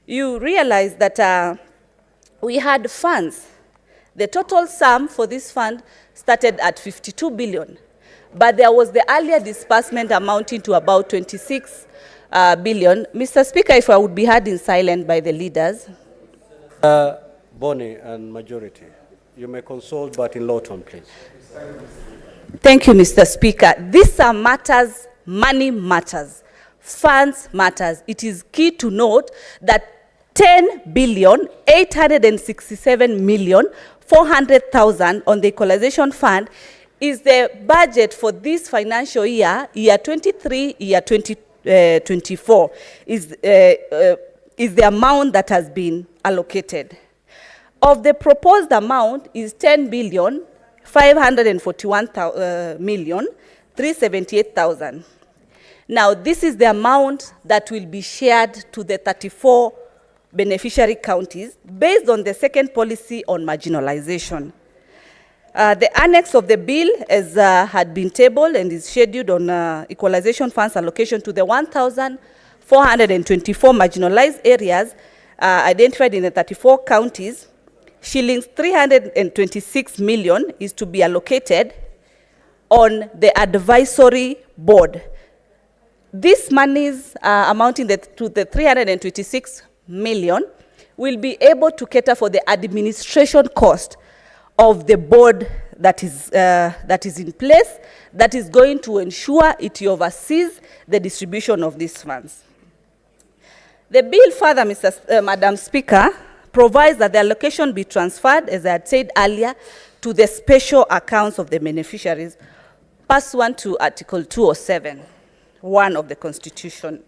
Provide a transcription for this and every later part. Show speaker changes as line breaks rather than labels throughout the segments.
you realize that we had funds. The total sum for this fund started at 52 billion, but there was the earlier disbursement amounting to about 26 billion. Mr. Speaker, if I would be heard in silent by the leaders.
Bonnie and majority, you may consult, but in low tone, please.
Thank you, Mr. Speaker. These are matters, money matters, funds matters. It is key to note that 10,867,400,000 on the equalization fund is the budget for this financial year, year 23, year 2024, is the amount that has been allocated. Of the proposed amount is 10,541,378,000. Now, this is the amount that will be shared to the 34 beneficiary counties based on the second policy on marginalization. The annex of the bill had been tabled and is scheduled on equalization funds allocation to the 1,424 marginalized areas identified in the 34 counties. Shillings 326 million is to be allocated on the advisory board. These monies amounting to the 326 million will be able to cater for the administration cost of the board that is in place, that is going to ensure it oversees the distribution of these funds. The bill further, Madam Speaker, provides that the allocation be transferred, as I had said earlier, to the special accounts of the beneficiaries pursuant to Article 207(1) of the Constitution.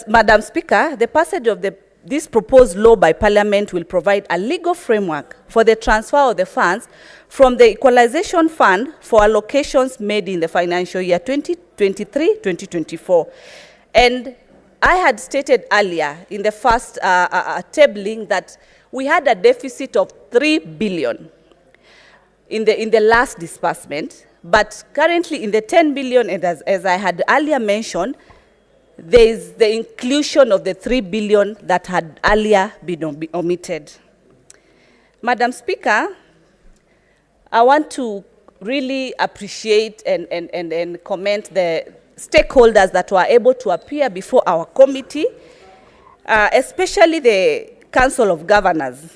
Madam Speaker, the passage of this proposed law by Parliament will provide a legal framework for the transfer of the funds from the Equalization Fund for allocations made in the financial year 2023-2024. And I had stated earlier in the first tabling that we had a deficit of 3 billion in the last disbursement, but currently in the 10 billion, and as I had earlier mentioned, there is the inclusion of the 3 billion that had earlier been omitted. Madam Speaker, I want to really appreciate and commend the stakeholders that were able to appear before our committee, especially the Council of Governors,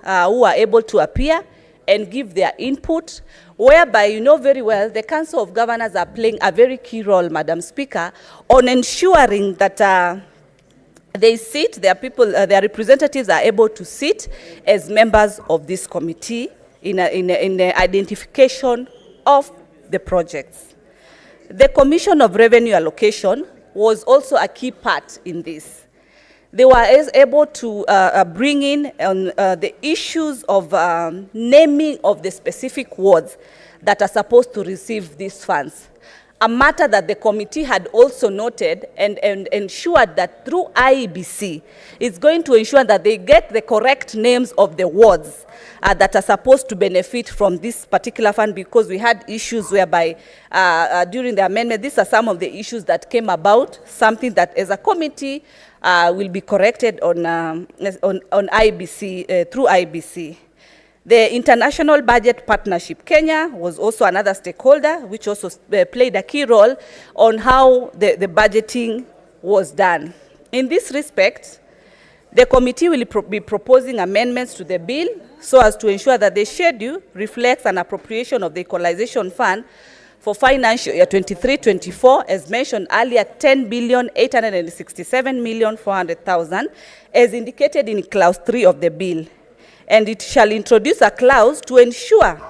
who are able to appear and give their input, whereby you know very well the Council of Governors are playing a very key role, Madam Speaker, on ensuring that their representatives are able to sit as members of this committee in the identification of the projects. The Commission of Revenue Allocation was also a key part in this. They were able to bring in the issues of naming of the specific wards that are supposed to receive these funds, a matter that the committee had also noted and ensured that through IEBC, it's going to ensure that they get the correct names of the wards that are supposed to benefit from this particular fund, because we had issues whereby during the amendment, these are some of the issues that came about, something that as a committee will be corrected on IBC, through IBC. The International Budget Partnership Kenya was also another stakeholder, which also played a key role on how the budgeting was done. In this respect, the committee will be proposing amendments to the bill so as to ensure that the schedule reflects an appropriation of the Equalization Fund for financial year 23-24, as mentioned earlier, 10,867,400,000, as indicated in clause 3 of the bill. And it shall introduce a clause to ensure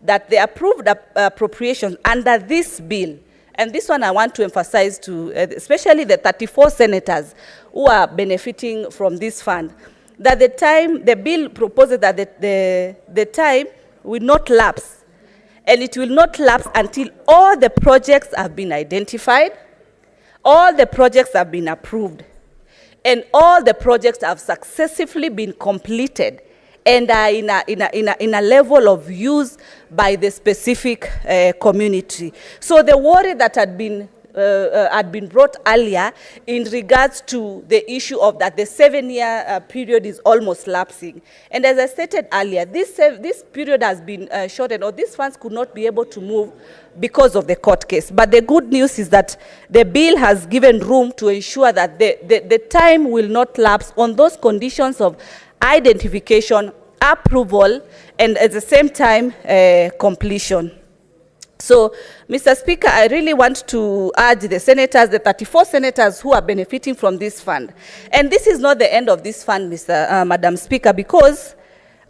that the approved appropriations under this bill, and this one I want to emphasize to especially the 34 senators who are benefiting from this fund, that the bill proposes that the time will not lapse, and it will not lapse until all the projects have been identified, all the projects have been approved, and all the projects have successfully been completed and are in a level of use by the specific community. So the worry that had been had been brought earlier in regards to the issue of that the 7-year period is almost lapsing. And as I stated earlier, this period has been shortened, or these funds could not be able to move because of the court case. But the good news is that the bill has given room to ensure that the time will not lapse on those conditions of identification, approval, and at the same time, completion. So, Mr. Speaker, I really want to urge the senators, the 34 senators who are benefiting from this fund. And this is not the end of this fund, Madam Speaker, because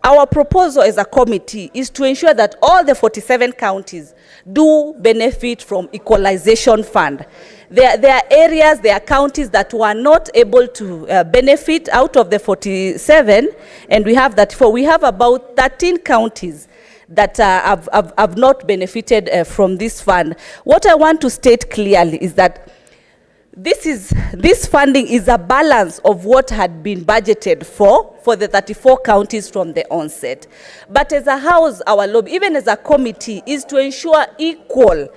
our proposal as a committee is to ensure that all the 47 counties do benefit from equalization fund. There are areas, there are counties that were not able to benefit out of the 47, and we have that we have about 13 counties that have not benefited from this fund. What I want to state clearly is that this funding is a balance of what had been budgeted for the 34 counties from the onset. But as a house, our lobby, even as a committee, is to ensure equal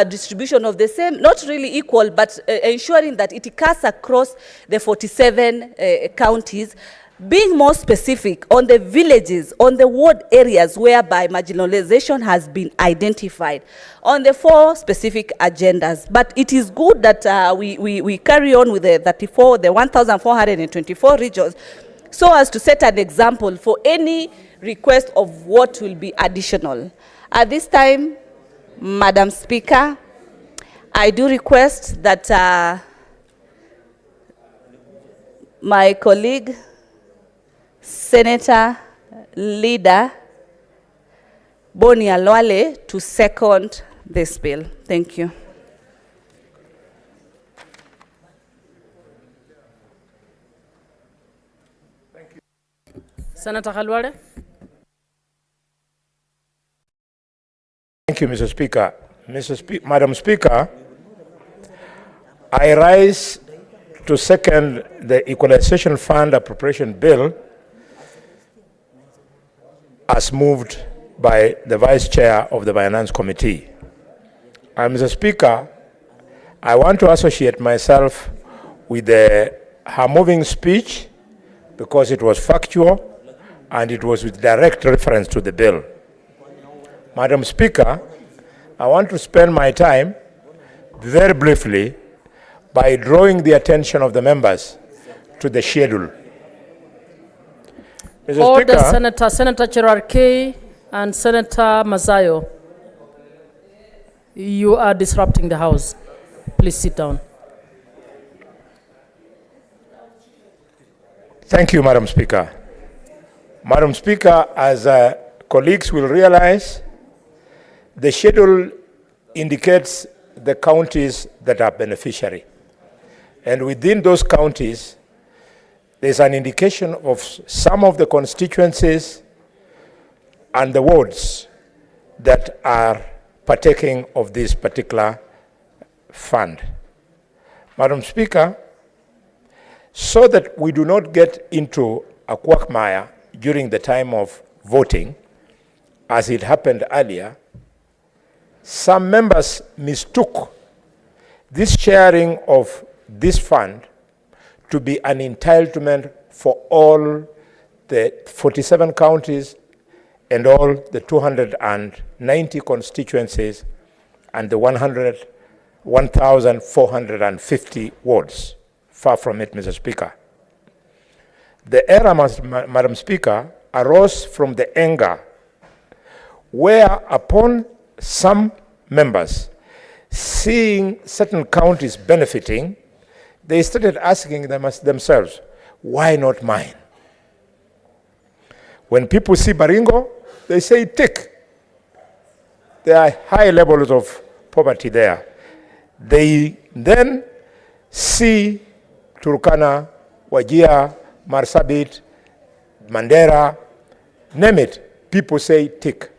distribution of the same, not really equal, but ensuring that it cuts across the 47 counties, being more specific on the villages, on the ward areas whereby marginalization has been identified, on the 4 specific agendas. But it is good that we carry on with the 1,424 regions, so as to set an example for any request of what will be additional. At this time, Madam Speaker, I do request that my colleague, Senator Leader Boni Alwale, to second this bill. Thank you.
Thank you. Senator Khalwale.
Thank you, Mr. Speaker. Madam Speaker, I rise to second the Equalization Fund Appropriation Bill as moved by the Vice Chair of the Finance Committee. Mr. Speaker, I want to associate myself with her moving speech because it was factual and it was with direct reference to the bill. Madam Speaker, I want to spend my time very briefly by drawing the attention of the members to the schedule. Mr.
Order,
Speaker,
Senator Cherarkey and Senator Mazayo. You are disrupting the House. Please sit down.
Thank you, Madam Speaker. Madam Speaker, as colleagues will realize, the schedule indicates the counties that are beneficiary. And within those counties, there's an indication of some of the constituencies and the wards that are partaking of this particular fund. Madam Speaker, so that we do not get into a quagmire during the time of voting, as it happened earlier, some members mistook this sharing of this fund to be an entitlement for all the 47 counties and all the 290 constituencies and the 1,450 wards. Far from it, Mr. Speaker. The error, Madam Speaker, arose from the anger where upon some members seeing certain counties benefiting, they started asking themselves, why not mine? When people see Baringo, they say tick. There are high levels of poverty there. They then see Turkana, Wajir, Marsabit, Mandera, name it, people say tick.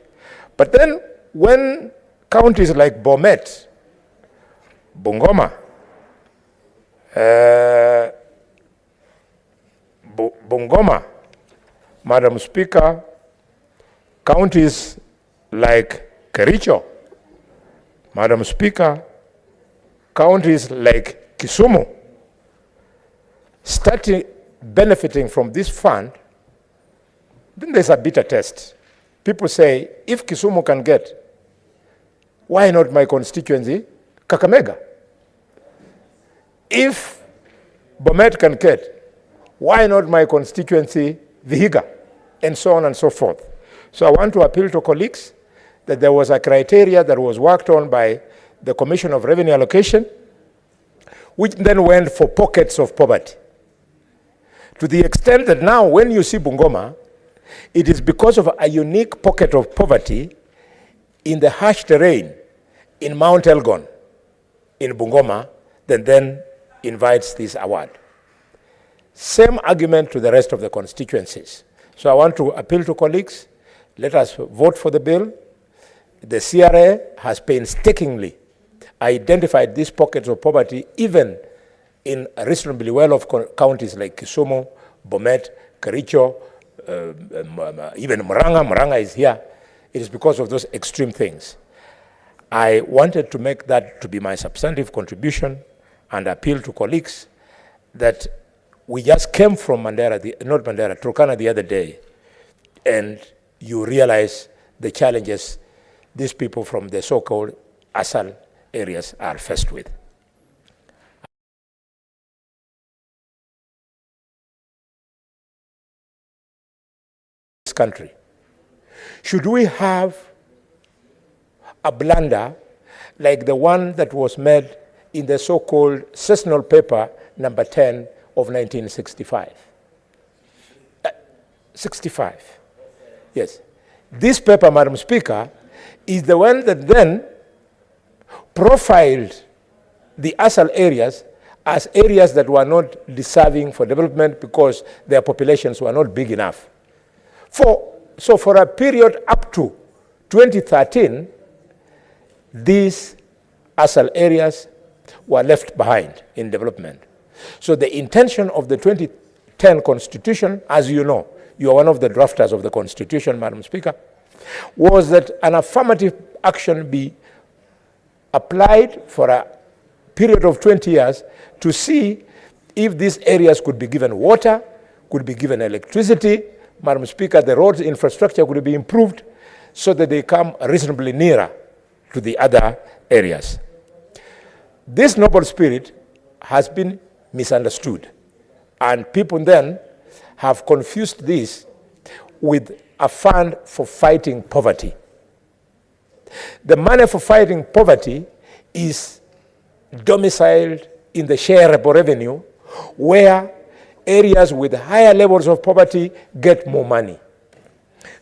But then when counties like Bomet, Bungoma, Madam Speaker, counties like Kericho, Madam Speaker, counties like Kisumu starting benefiting from this fund, then there's a bitter test. People say, if Kisumu can get, why not my constituency, Kakamega? If Bomet can get, why not my constituency, Vihiga? And so on and so forth. So I want to appeal to colleagues that there was a criteria that was worked on by the Commission of Revenue Allocation, which then went for pockets of poverty. To the extent that now when you see Bungoma, it is because of a unique pocket of poverty in the harsh terrain in Mount Elgon in Bungoma that then invites this award. Same argument to the rest of the constituencies. So I want to appeal to colleagues, let us vote for the bill. The CRA has painstakingly identified these pockets of poverty even in reasonably well-off counties like Kisumu, Bomet, Kericho, even Murang'a. Murang'a is here. It is because of those extreme things. I wanted to make that to be my substantive contribution and appeal to colleagues that we just came from Turkana the other day, and you realize the challenges these people from the so-called ASAL areas are faced with. This country, should we have a blunder like the one that was made in the so-called sessional paper number 10 of 1965? 65. Yes. This paper, Madam Speaker, is the one that then profiled the ASAL areas as areas that were not deserving for development because their populations were not big enough. So for a period up to 2013, these ASAL areas were left behind in development. So the intention of the 2010 Constitution, as you know, you are one of the drafters of the Constitution, Madam Speaker, was that an affirmative action be applied for a period of 20 years to see if these areas could be given water, could be given electricity. Madam Speaker, the roads infrastructure could be improved so that they come reasonably nearer to the other areas. This noble spirit has been misunderstood, and people then have confused this with a fund for fighting poverty. The money for fighting poverty is domiciled in the shareable revenue, where areas with higher levels of poverty get more money.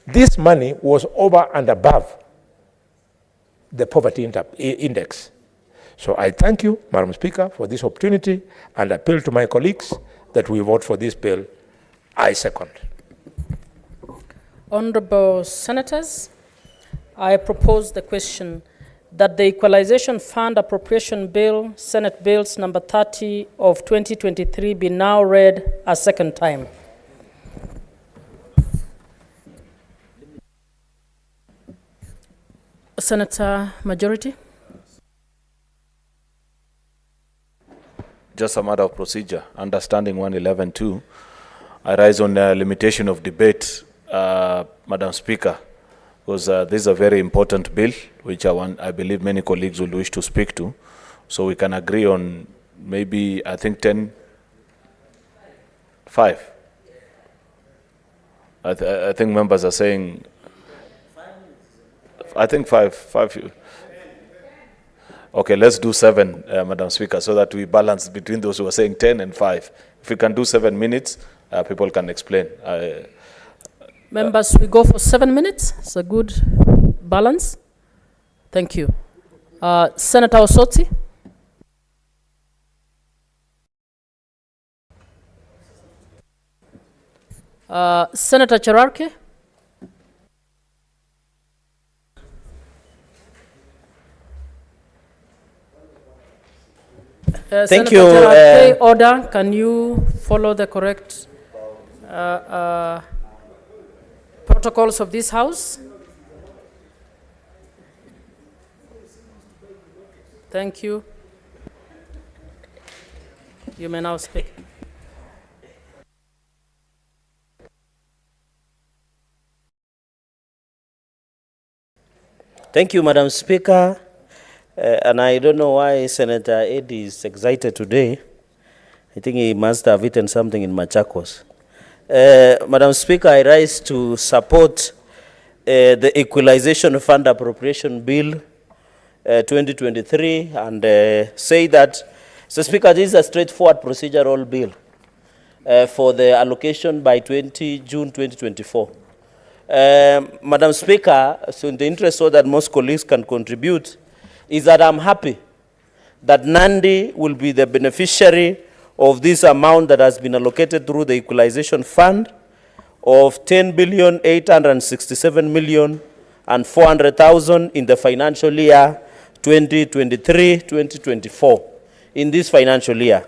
This money was over and above the poverty index. So I thank you, Madam Speaker, for this opportunity and appeal to my colleagues that we vote for this bill. I second.
Honorable Senators, I propose the question that the Equalization Fund Appropriation Bill, Senate Bills number 30 of 2023, be now read a second time. Senator Majority.
Just a matter of procedure, understanding 111.2. I rise on limitation of debate, Madam Speaker, because this is a very important bill, which I believe many colleagues will wish to speak to. So we can agree on maybe, I think 5. I think members are saying, I think 5. Okay, let's do 7, Madam Speaker, so that we balance between those who are saying 10 and 5. If we can do 7 minutes, people can explain.
Members, we go for 7 minutes. It's a good balance. Thank you. Senator Osoti. Senator Cherarke.
Thank
Senator
you.
Cherarke, order. Can you follow the correct protocols of this House? Thank you. You may now speak.
Thank you, Madam Speaker. And I don't know why Senator Eddie is excited today. I think he must have eaten something in Machakos. Madam Speaker, I rise to support the Equalization Fund Appropriation Bill 2023 and say that, so Speaker, this is a straightforward procedural bill for the allocation by June 2024. Madam Speaker, so in the interest so that most colleagues can contribute, is that I'm happy that Nandi will be the beneficiary of this amount that has been allocated through the Equalization Fund of 10,867,400,000 in the financial year 2023-2024, in this financial year.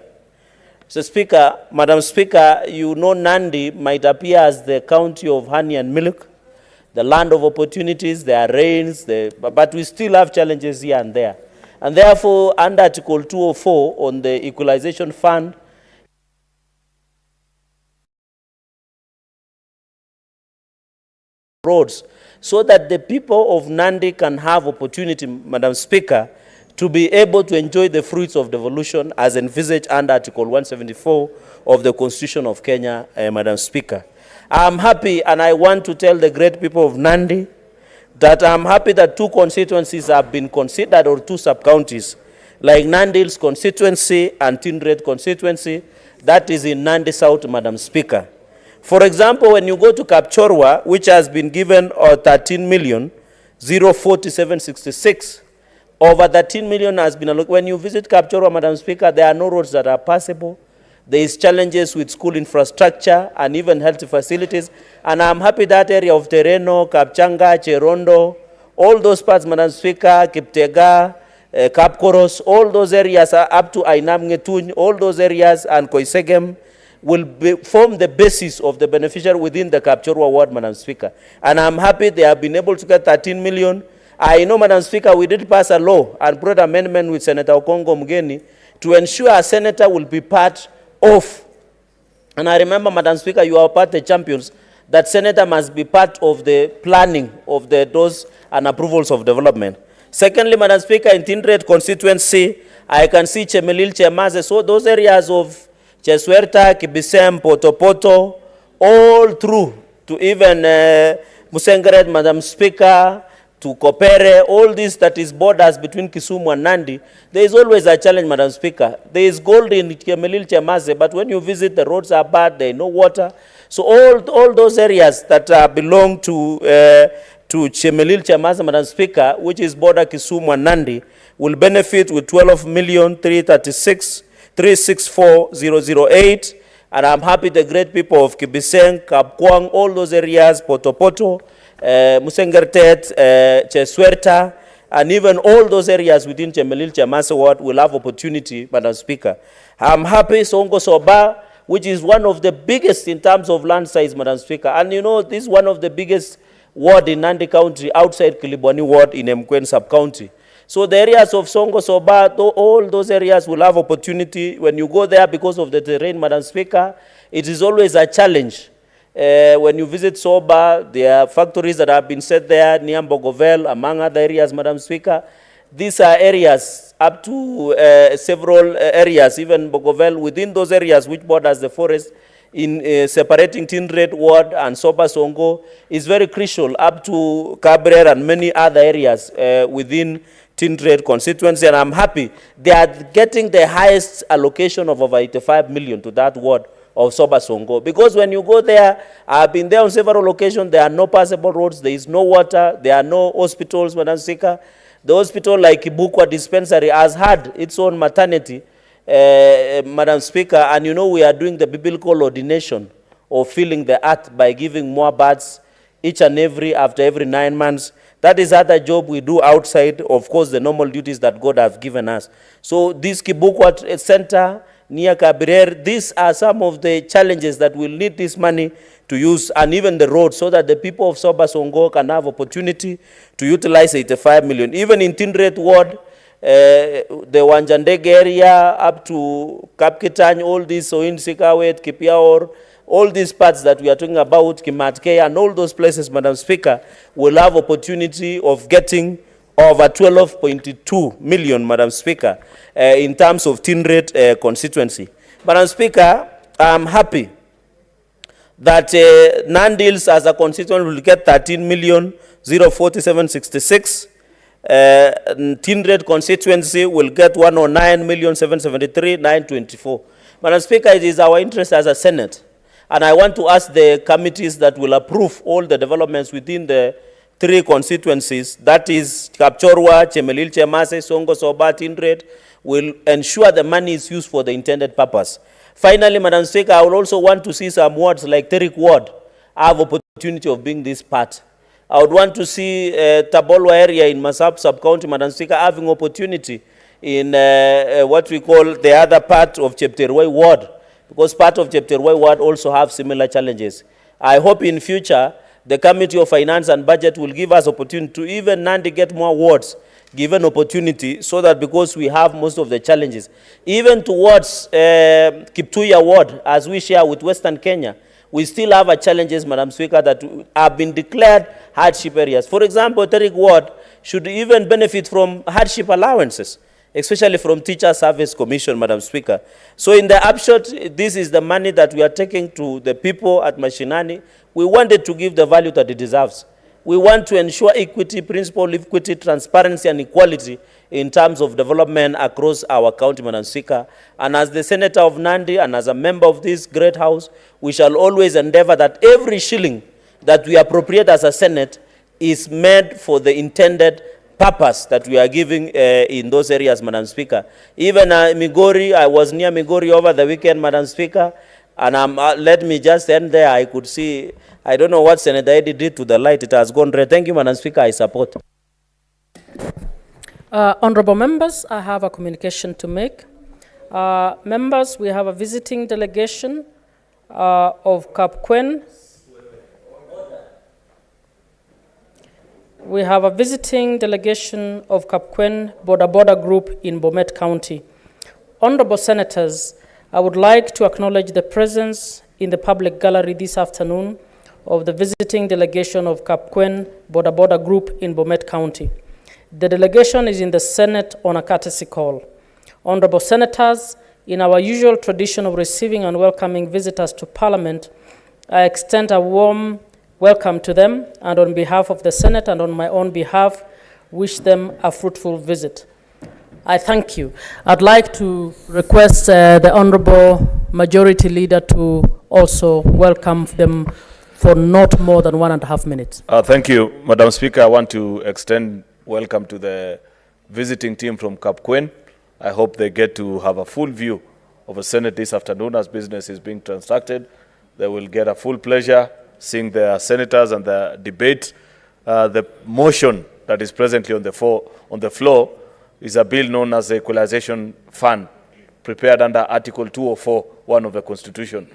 So Speaker, Madam Speaker, you know Nandi might appear as the county of honey and milk, the land of opportunities, there are rains, but we still have challenges here and there. And therefore, under Article 204 on the Equalization Fund, roads, so that the people of Nandi can have opportunity, Madam Speaker, to be able to enjoy the fruits of devolution as envisaged under Article 174 of the Constitution of Kenya, Madam Speaker. I'm happy, and I want to tell the great people of Nandi that I'm happy that 2 constituencies have been considered, or 2 sub-counties, like Nandi Hills constituency and Tindred constituency, that is in Nandi South, Madam Speaker. For example, when you go to Kapchorwa, which has been given 13,047,66, over 13 million has been allocated. When you visit Kapchorwa, Madam Speaker, there are no roads that are passable. There is challenges with school infrastructure and even health facilities. And I'm happy that area of Tereno, Kapchanga, Cherondo, all those parts, Madam Speaker, Kiptega, Kapkoros, all those areas are up to Ainam Ngetuny, all those areas and Koisegem will form the basis of the beneficiary within the Kapchorwa ward, Madam Speaker. And I'm happy they have been able to get 13 million. I know, Madam Speaker, we did pass a law and brought amendment with Senator Okongo Mgeni to ensure a senator will be part of. And I remember, Madam Speaker, you are part of the champions, that senator must be part of the planning of the those and approvals of development. Secondly, Madam Speaker, in Tindred constituency, I can see Chemelil, Chemaze, so those areas of Cheswerta, Kibisem, Potopoto, all through to even Musengeret, Madam Speaker, to Kopere, all this that is borders between Kisumu and Nandi, there is always a challenge, Madam Speaker. There is gold in Chemelil, Chemaze, but when you visit, the roads are bad, there is no water. So all those areas that belong to Chemelil, Chemaze, Madam Speaker, which is border Kisumu and Nandi, will benefit with 12,364,008. And I'm happy the great people of Kibiseng, Kapkwang, all those areas, Potopoto, Musengertet, Cheswerta, and even all those areas within Chemelil, Chemaze ward will have opportunity, Madam Speaker. I'm happy Songo Soba, which is one of the biggest in terms of land size, Madam Speaker. And you know, this is one of the biggest ward in Nandi County outside Kilibwani ward in Mkwen sub-county. So the areas of Songo Soba, all those areas will have opportunity. When you go there because of the terrain, Madam Speaker, it is always a challenge. When you visit Soba, there are factories that have been set there near Bogovel, among other areas, Madam Speaker. These are areas up to several areas, even Bogovel, within those areas which borders the forest, in separating Tindred ward and Soba Songo is very crucial, up to Cabrera and many other areas within Tindred constituency. And I'm happy they are getting the highest allocation of over 85 million to that ward of Soba Songo. Because when you go there, I've been there on several occasions, there are no passable roads, there is no water, there are no hospitals, Madam Speaker. The hospital like Ibukwa Dispensary has had its own maternity, Madam Speaker, and you know we are doing the biblical ordination of filling the earth by giving more births each and after every 9 months. That is other job we do outside, of course, the normal duties that God has given us. So this Kibukwa Center, near Kabirer, these are some of the challenges that will need this money to use, and even the road, so that the people of Soba Songo can have opportunity to utilize 85 million. Even in Tindred ward, the Wanjandege area up to Kapkitany, all these Soin Sikawet, Kipiaor, all these parts that we are talking about, Kimatke, and all those places, Madam Speaker, will have opportunity of getting over 12.2 million, Madam Speaker, in terms of tin rate constituency. Madam Speaker, I'm happy that Nandils as a constituent will get 13,047,66. Tin rate constituency will get 109,773,924. Madam Speaker, it is our interest as a Senate, and I want to ask the committees that will approve all the developments within the 3 constituencies, that is Kapchorwa, Chemelil, Chemase, Songo, Soba, tin rate, will ensure the money is used for the intended purpose. Finally, Madam Speaker, I would also want to see some wards like Terik Ward have opportunity of being this part. I would want to see Tabolwa area in Masab sub-county, Madam Speaker, having opportunity in what we call the other part of Chepterway ward, because part of Chepterway ward also have similar challenges. I hope in future, the Committee of Finance and Budget will give us opportunity to even Nandi get more wards, given opportunity, so that because we have most of the challenges, even towards Kiptuya ward, as we share with Western Kenya, we still have a challenges, Madam Speaker, that have been declared hardship areas. For example, Terik ward should even benefit from hardship allowances, especially from Teacher Service Commission, Madam Speaker. So in the upshot, this is the money that we are taking to the people at Mashinani. We wanted to give the value that it deserves. We want to ensure equity, principle, equity, transparency, and equality in terms of development across our county, Madam Speaker. And as the Senator of Nandi and as a member of this great house, we shall always endeavor that every shilling that we appropriate as a Senate is made for the intended purpose that we are giving in those areas, Madam Speaker. Even Migori, I was near Migori over the weekend, Madam Speaker, and let me just end there. I could see, I don't know what Senator Eddie did to the light. It has gone red. Thank you, Madam Speaker. I support.
Honorable members, I have a communication to make. Members, we have a visiting delegation of Kapkwen. We have a visiting delegation of Kapkwen Border Group in Bomet County. Honorable Senators, I would like to acknowledge the presence in the public gallery this afternoon of the visiting delegation of Kapkwen Border Group in Bomet County. The delegation is in the Senate on a courtesy call. Honorable Senators, in our usual tradition of receiving and welcoming visitors to Parliament, I extend a warm welcome to them, and on behalf of the Senate and on my own behalf, wish them a fruitful visit. I thank you. I'd like to request the Honorable Majority Leader to also welcome them for not more than 1.5 minutes.
Thank you, Madam Speaker. I want to extend welcome to the visiting team from Kapkwen. I hope they get to have a full view of the Senate this afternoon as business is being transacted. They will get a full pleasure seeing the senators and the debate. The motion that is presently on the floor is a bill known as the Equalization Fund, prepared under Article 204(1) of the Constitution,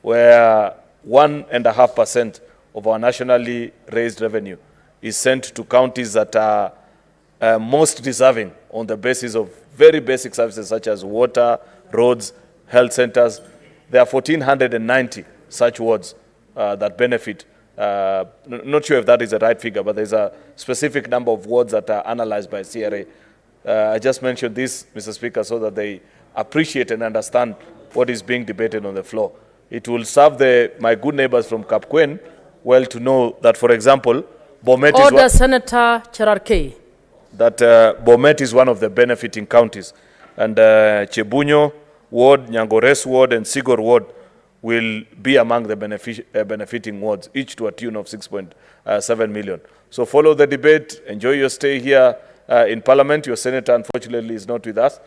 where 1.5% of our nationally raised revenue is sent to counties that are most deserving on the basis of very basic services such as water, roads, health centers. There are 1,490 such wards that benefit. Not sure if that is the right figure, but there's a specific number of wards that are analyzed by CRA. I just mentioned this, Mr. Speaker, so that they appreciate and understand what is being debated on the floor. It will serve my good neighbors from Kapkwen well to know that, for example, Bomet
Order, Senator Cherarkei.
That Bomet is one of the benefiting counties. And Chebunyo Ward, Nyangores Ward, and Sigor Ward will be among the benefiting wards, each to a tune of 6.7 million. So follow the debate, enjoy your stay here in Parliament. Your senator, unfortunately, is not with us.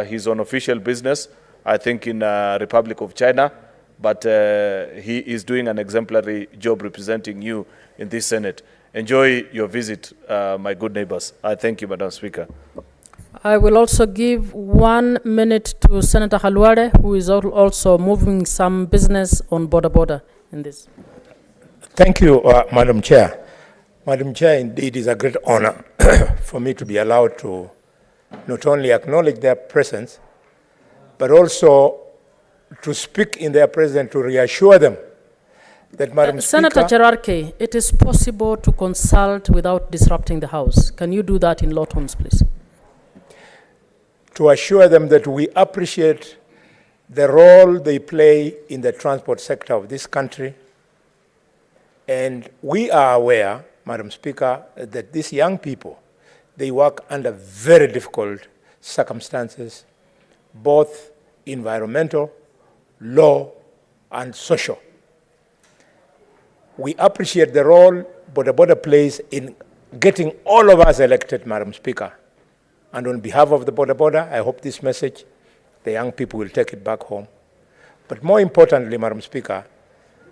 He's on official business, I think in Republic of China, but he is doing an exemplary job representing you in this Senate. Enjoy your visit, my good neighbors. I thank you, Madam Speaker.
I will also give 1 minute to Senator Halware, who is also moving some business on border in this.
Thank you, Madam Chair. Madam Chair, indeed, it is a great honor for me to be allowed to not only acknowledge their presence, but also to speak in their presence to reassure them that, Madam
Senator
Speaker,
Cherarke, it is possible to consult without disrupting the House. Can you do that in law terms, please?
to assure them that we appreciate the role they play in the transport sector of this country. And we are aware, Madam Speaker, that these young people, they work under very difficult circumstances, both environmental, law, and social. We appreciate the role Boda Boda plays in getting all of us elected, Madam Speaker. And on behalf of the Boda Boda, I hope this message, the young people will take it back home. But more importantly, Madam Speaker,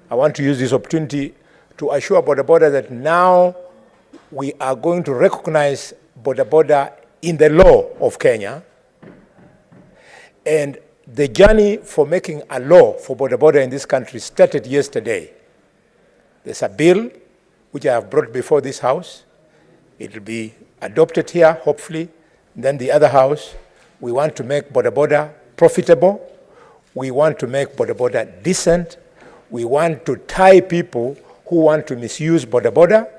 I want to use this opportunity to assure Boda Boda that now we are going to recognize Boda Boda in the law of Kenya. And the journey for making a law for Boda Boda in this country started yesterday. There's a bill which I have brought before this House. It will be adopted here, hopefully. Then the other House. We want to make Boda Boda profitable. We want to make Boda Boda decent. We want to tie people who want to misuse Boda Boda.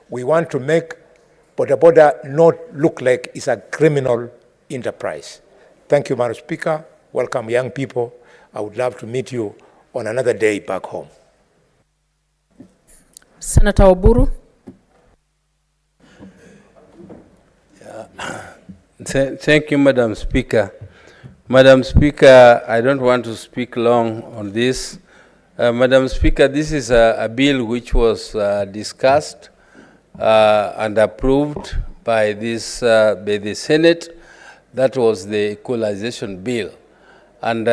We want to make Boda Boda not look like it's a criminal enterprise. Thank you, Madam Speaker. Welcome, young people. I would love to meet you on another day back home.
Senator Oburu.
Thank you, Madam Speaker. Madam Speaker, I don't want to speak long on this. Madam Speaker, this is a bill which was discussed and approved by the Senate. That was the equalization bill. And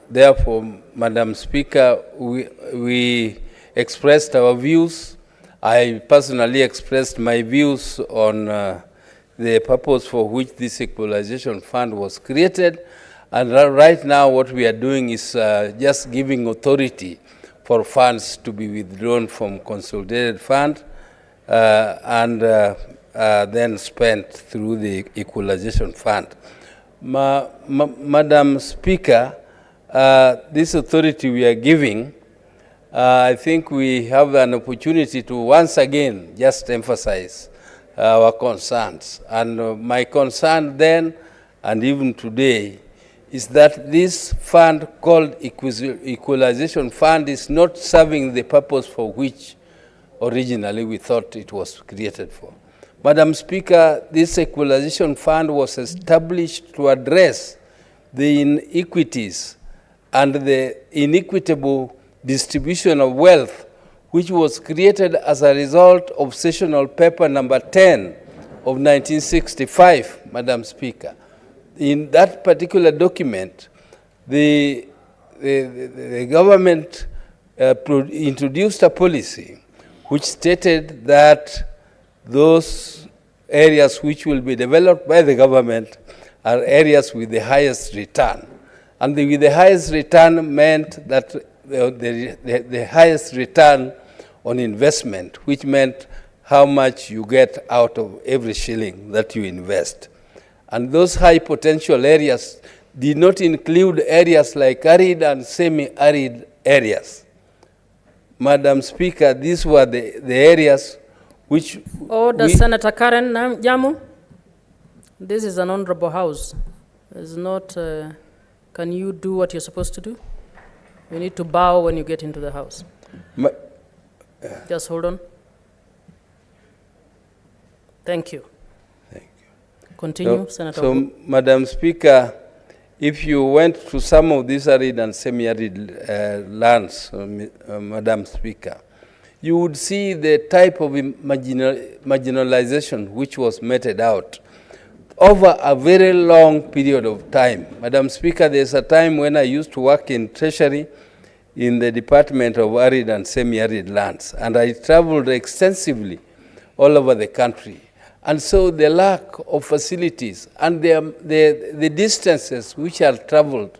therefore, Madam Speaker, we expressed our views. I personally expressed my views on the purpose for which this equalization fund was created. And right now what we are doing is just giving authority for funds to be withdrawn from consolidated fund and then spent through the equalization fund. Madam Speaker, this authority we are giving, I think we have an opportunity to once again just emphasize our concerns. And my concern then, and even today, is that this fund called Equalization Fund is not serving the purpose for which originally we thought it was created for. Madam Speaker, this Equalization Fund was established to address the inequities and the inequitable distribution of wealth which was created as a result of Sessional Paper number 10 of 1965, Madam Speaker. In that particular document, the government introduced a policy which stated that those areas which will be developed by the government are areas with the highest return. And with the highest return meant that the highest return on investment, which meant how much you get out of every shilling that you invest. And those high potential areas did not include areas like arid and semi-arid areas. Madam Speaker, these were the areas which...
Order, Senator Karen Jamu. This is an honorable house. It's not, can you do what you're supposed to do? You need to bow when you get into the house. Just hold on. Thank you.
Thank you.
Continue, Senator.
So, Madam Speaker, if you went to some of these arid and semi-arid lands, Madam Speaker, you would see the type of marginalization which was meted out over a very long period of time. Madam Speaker, there's a time when I used to work in Treasury in the Department of Arid and Semi-Arid Lands, and I traveled extensively all over the country. And so the lack of facilities and the distances which are traveled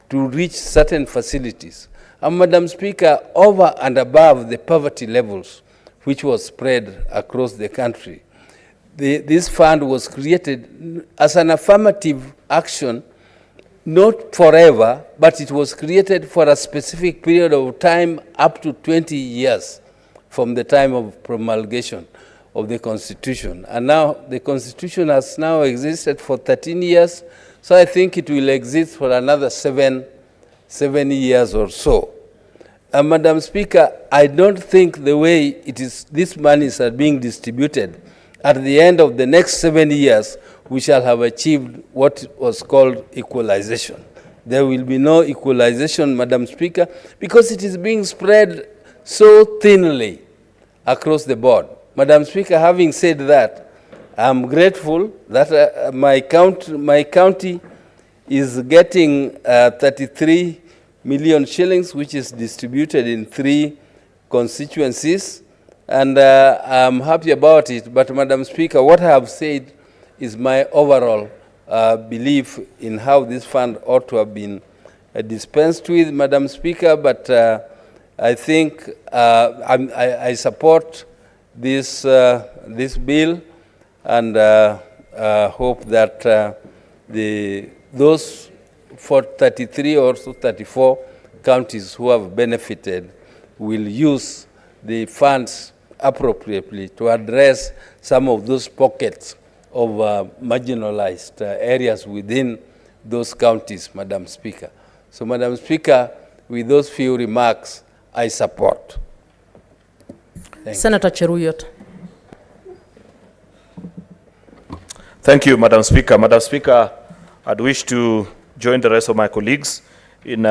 to reach certain facilities, and Madam Speaker, over and above the poverty levels which was spread across the country, this fund was created as an affirmative action, not forever, but it was created for a specific period of time up to 20 years from the time of promulgation of the Constitution. And now the Constitution has now existed for 13 years, so I think it will exist for another seven years or so. Madam Speaker, I don't think the way these monies are being distributed, at the end of the next 7 years, we shall have achieved what was called equalization. There will be no equalization, Madam Speaker, because it is being spread so thinly across the board. Madam Speaker, having said that, I'm grateful that my county is getting 33 million shillings, which is distributed in 3 constituencies, and I'm happy about it. But Madam Speaker, what I have said is my overall belief in how this fund ought to have been dispensed with, Madam Speaker, but I think I support this bill, and hope that those 33 or so 34 counties who have benefited will use the funds appropriately to address some of those pockets of marginalized areas within those counties, Madam Speaker. So, Madam Speaker, with those few remarks, I support.
Senator Cheruyot.
Thank you, Madam Speaker. Madam Speaker, I'd wish to join the rest of my colleagues in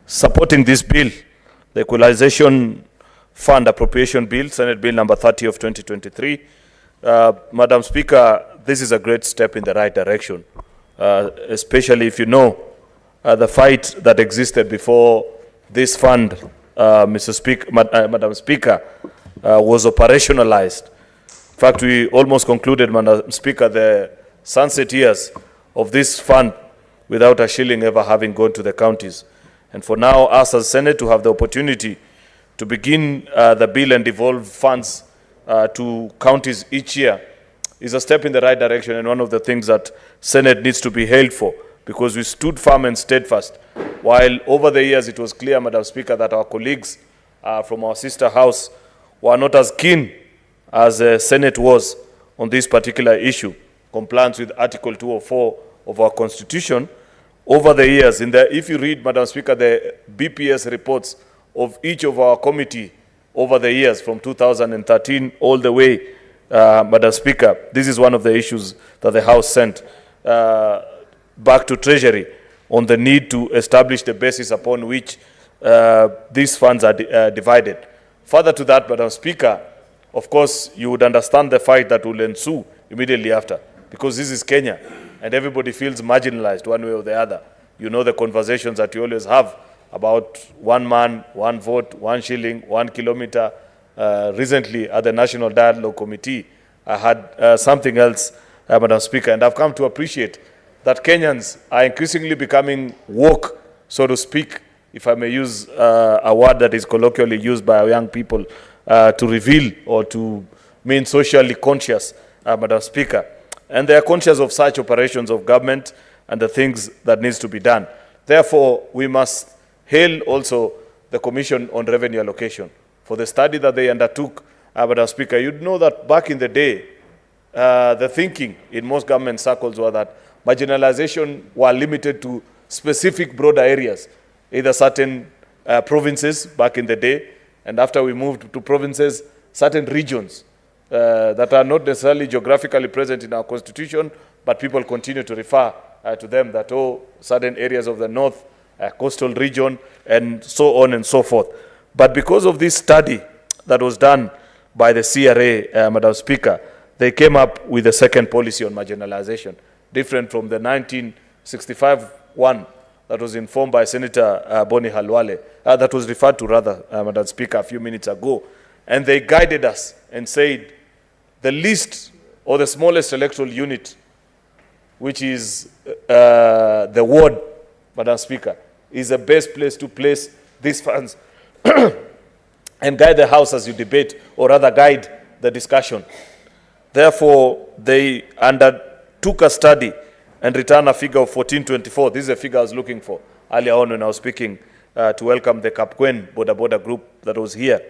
supporting this bill, the Equalization Fund Appropriation Bill, Senate Bill number 30 of 2023. Madam Speaker, this is a great step in the right direction, especially if you know the fight that existed before this fund, Madam Speaker, was operationalized. In fact, we almost concluded, Madam Speaker, the sunset years of this fund without a shilling ever having gone to the counties. And for now, us as Senate to have the opportunity to begin the bill and devolve funds to counties each year is a step in the right direction, and one of the things that Senate needs to be hailed for, because we stood firm and steadfast. While over the years it was clear, Madam Speaker, that our colleagues from our sister house were not as keen as the Senate was on this particular issue, compliance with Article 204 of our Constitution. Over the years, if you read, Madam Speaker, the BPS reports of each of our committee over the years from 2013 all the way, Madam Speaker, this is one of the issues that the House sent back to Treasury on the need to establish the basis upon which these funds are divided. Further to that, Madam Speaker, of course, you would understand the fight that will ensue immediately after, because this is Kenya, and everybody feels marginalized one way or the other. You know the conversations that you always have about 1 man, 1 vote, 1 shilling, 1 kilometer. Recently, at the National Dialogue Committee, I had something else, Madam Speaker, and I've come to appreciate that Kenyans are increasingly becoming woke, so to speak, if I may use a word that is colloquially used by our young people, to reveal or to mean socially conscious, Madam Speaker. And they are conscious of such operations of government and the things that needs to be done. Therefore, we must hail also the Commission on Revenue Allocation for the study that they undertook, Madam Speaker. You'd know that back in the day, the thinking in most government circles was that marginalization were limited to specific broader areas, either certain provinces back in the day, and after we moved to provinces, certain regions that are not necessarily geographically present in our Constitution, but people continue to refer to them that, certain areas of the north, coastal region, and so on and so forth. But because of this study that was done by the CRA, Madam Speaker, they came up with a second policy on marginalization, different from the 1965 one that was informed by Senator Boni Halwale, that was referred to rather, Madam Speaker, a few minutes ago. And they guided us and said the least or the smallest electoral unit, which is the ward, Madam Speaker, is the best place to place these funds and guide the House as you debate, or rather guide the discussion. Therefore, they undertook a study and returned a figure of 1424. This is a figure I was looking for earlier on when I was speaking to welcome the Kapkwen Boda Boda group that was here.